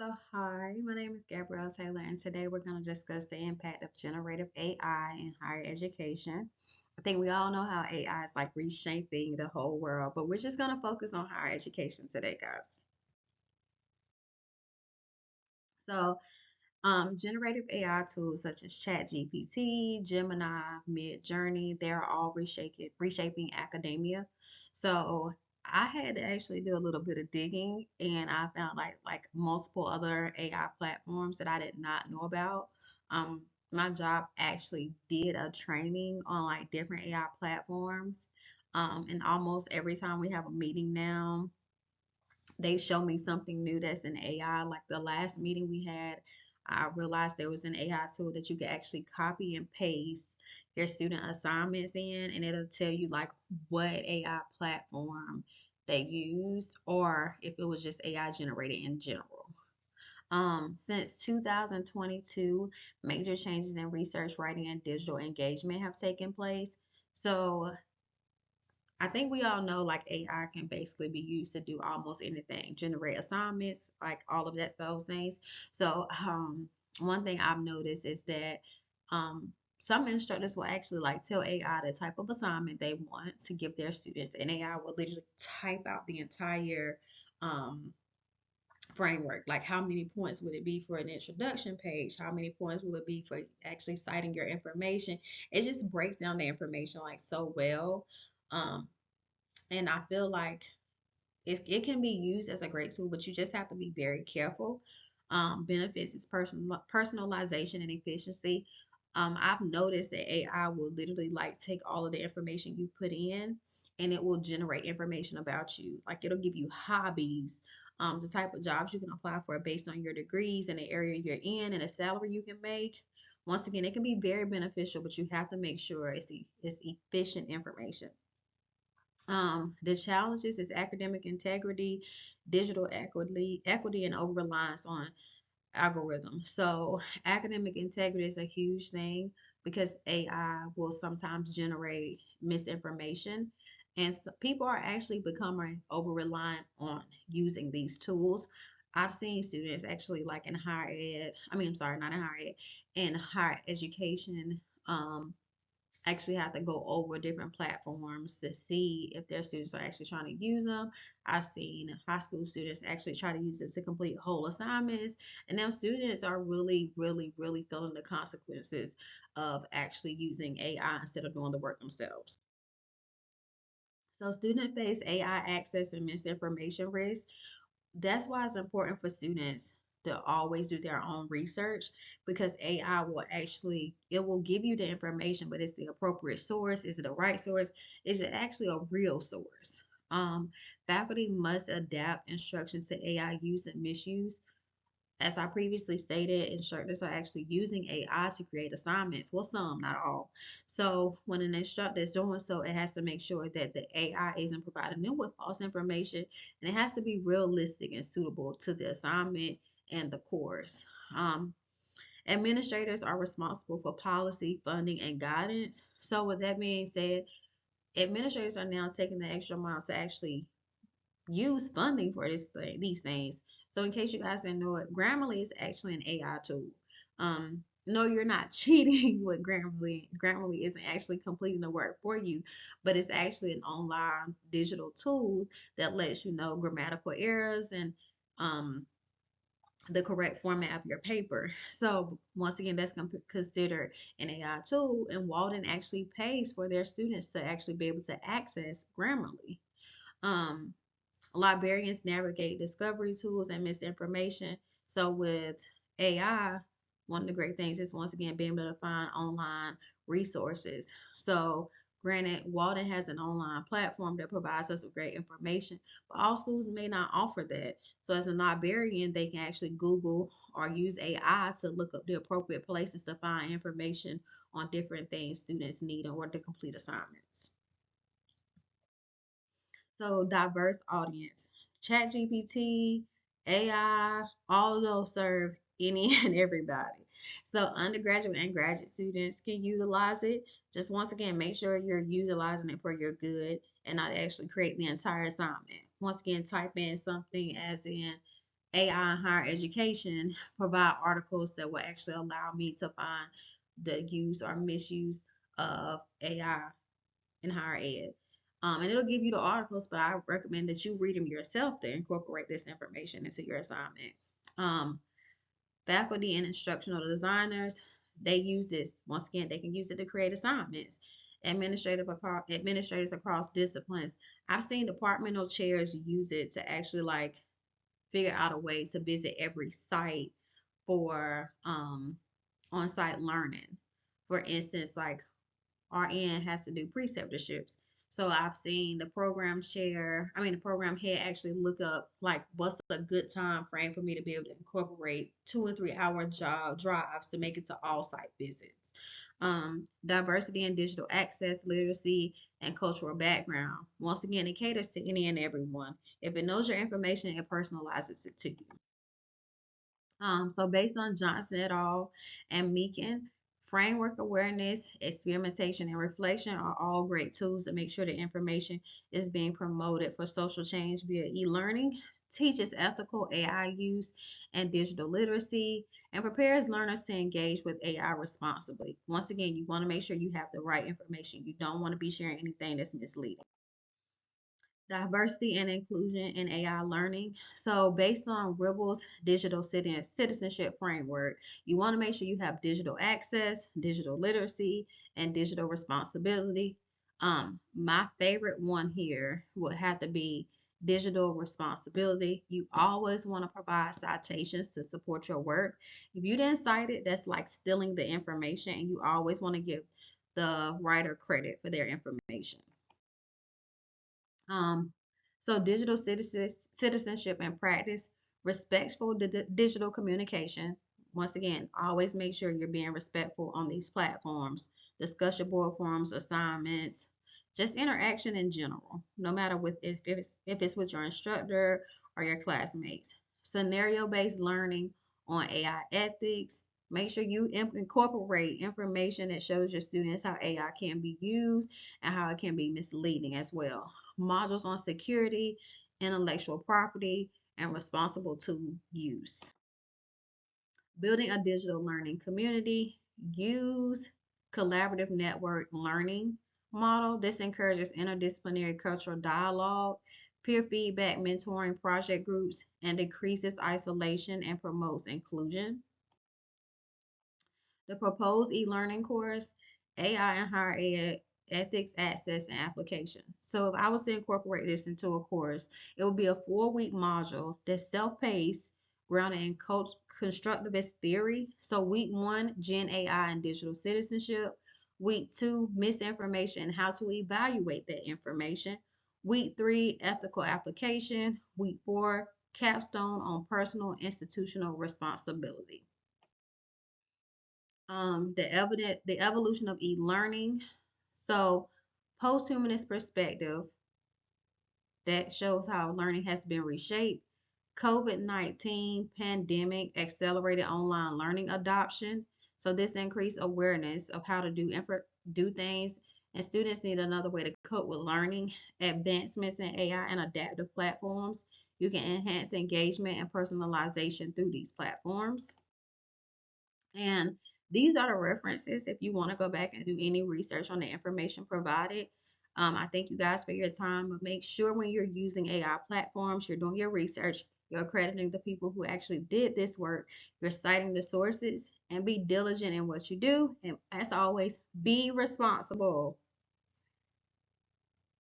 Hi, my name is Gabrielle Taylor, and today we're going to discuss the impact of generative AI in higher education. I think we all know how AI is like reshaping the whole world, but we're just going to focus on higher education today, guys. So, generative AI tools such as ChatGPT, Gemini, Midjourney, they're all reshaping academia. So I had to actually do a little bit of digging, and I found like multiple other AI platforms that I did not know about. Um, my job actually did a training on like different AI platforms. And almost every time we have a meeting now, they show me something new that's in AI. Like the last meeting we had, I realized there was an AI tool that you could actually copy and paste your student assignments in, and it'll tell you like what AI platform they used or if it was just AI generated in general. Since 2022, major changes in research, writing, and digital engagement have taken place. So I think we all know like AI can basically be used to do almost anything, generate assignments, like all of that, those things. So, one thing I've noticed is that um, some instructors will actually like tell AI the type of assignment they want to give their students, and AI will literally type out the entire um, framework. Like, how many points would it be for an introduction page? How many points will it be for actually citing your information? It just breaks down the information like so well. Um, and I feel like it can be used as a great tool, but you just have to be very careful. Benefits is personalization and efficiency. I've noticed that AI will literally like take all of the information you put in and it will generate information about you. Like it'll give you hobbies, the type of jobs you can apply for based on your degrees and the area you're in and the salary you can make. Once again, it can be very beneficial, but you have to make sure it's efficient information. The challenges is academic integrity, digital equity, and over reliance on algorithms. So, academic integrity is a huge thing because AI will sometimes generate misinformation, and people are actually becoming over reliant on using these tools. I've seen students actually like in higher ed, I mean, I'm sorry, not in higher ed, in higher education. Actually have to go over different platforms to see if their students are actually trying to use them. I've seen high school students actually try to use it to complete whole assignments, and now students are really, really, really feeling the consequences of actually using AI instead of doing the work themselves. So student face AI access and misinformation risk. That's why it's important for students to always do their own research because AI will actually it will give you the information, but it's the appropriate source. Is it a right source? Is it actually a real source? Faculty must adapt instructions to AI use and misuse. As I previously stated, instructors are actually using AI to create assignments. Well, some, not all. So when an instructor is doing so, it has to make sure that the AI isn't providing them with false information, and it has to be realistic and suitable to the assignment and the course. Um, Administrators are responsible for policy, funding, and guidance. So with that being said, administrators are now taking the extra mile to actually use funding for these things. So in case you guys didn't know it, Grammarly is actually an AI tool. No, you're not cheating with Grammarly. Grammarly isn't actually completing the work for you, but it's actually an online digital tool that lets you know grammatical errors and um, the correct format of your paper. So once again, that's considered an AI tool, and Walden actually pays for their students to actually be able to access Grammarly. Um, Librarians navigate discovery tools and misinformation. So with AI, one of the great things is once again being able to find online resources. So granted, Walden has an online platform that provides us with great information, but all schools may not offer that. So as a librarian, they can actually Google or use AI to look up the appropriate places to find information on different things students need in order to complete assignments. So diverse audience. ChatGPT, AI, all of those serve any and everybody. So undergraduate and graduate students can utilize it. Just once again, make sure you're utilizing it for your good and not actually create the entire assignment. Once again, type in something as in AI in higher education provide articles that will actually allow me to find the use or misuse of AI in higher ed. And it'll give you the articles, but I recommend that you read them yourself to incorporate this information into your assignment. Um, Faculty and instructional designers, they use this. Once again, they can use it to create assignments. Administrators across disciplines. I've seen departmental chairs use it to actually like figure out a way to visit every site for on-site learning. For instance, like RN has to do preceptorships. So I've seen the program head actually look up like what's a good time frame for me to be able to incorporate 2 and 3 hour job drives to make it to all site visits. Diversity and digital access, literacy, and cultural background. Once again, it caters to any and everyone. If it knows your information, it personalizes it to you. So based on Johnson et al. And Meakin, framework awareness, experimentation, and reflection are all great tools to make sure the information is being promoted for social change via e-learning, teaches ethical AI use and digital literacy, and prepares learners to engage with AI responsibly. Once again, you want to make sure you have the right information. You don't want to be sharing anything that's misleading. Diversity and inclusion in AI learning. So, based on Ribble's digital citizenship framework, you want to make sure you have digital access, digital literacy, and digital responsibility. My favorite one here would have to be digital responsibility. You always want to provide citations to support your work. If you didn't cite it, that's like stealing the information, and you always want to give the writer credit for their information. Um, so digital citizenship and practice, respectful digital communication. Once again, always make sure you're being respectful on these platforms, discussion board forums, assignments, just interaction in general, no matter with if it's with your instructor or your classmates. Scenario-based learning on AI ethics. Make sure you incorporate information that shows your students how AI can be used and how it can be misleading as well. Modules on security, intellectual property, and responsible tool use. Building a digital learning community, use collaborative network learning model. This encourages interdisciplinary cultural dialogue, peer feedback, mentoring, project groups, and decreases isolation and promotes inclusion. The proposed e-learning course, AI and higher ed, ethics, access, and application. So if I was to incorporate this into a course, it would be a 4-week module that's self-paced, grounded in constructivist theory. So week 1, Gen AI and digital citizenship. Week 2, misinformation and how to evaluate that information. Week 3, ethical application. Week 4, capstone on personal institutional responsibility. The evolution of e-learning. So post-humanist perspective that shows how learning has been reshaped. COVID-19 pandemic accelerated online learning adoption. So this increased awareness of how to do things, and students need another way to cope with learning. Advancements in AI and adaptive platforms. You can enhance engagement and personalization through these platforms. And these are the references if you want to go back and do any research on the information provided. I thank you guys for your time, but make sure when you're using AI platforms, you're doing your research, you're accrediting the people who actually did this work, you're citing the sources, and be diligent in what you do. And as always, be responsible.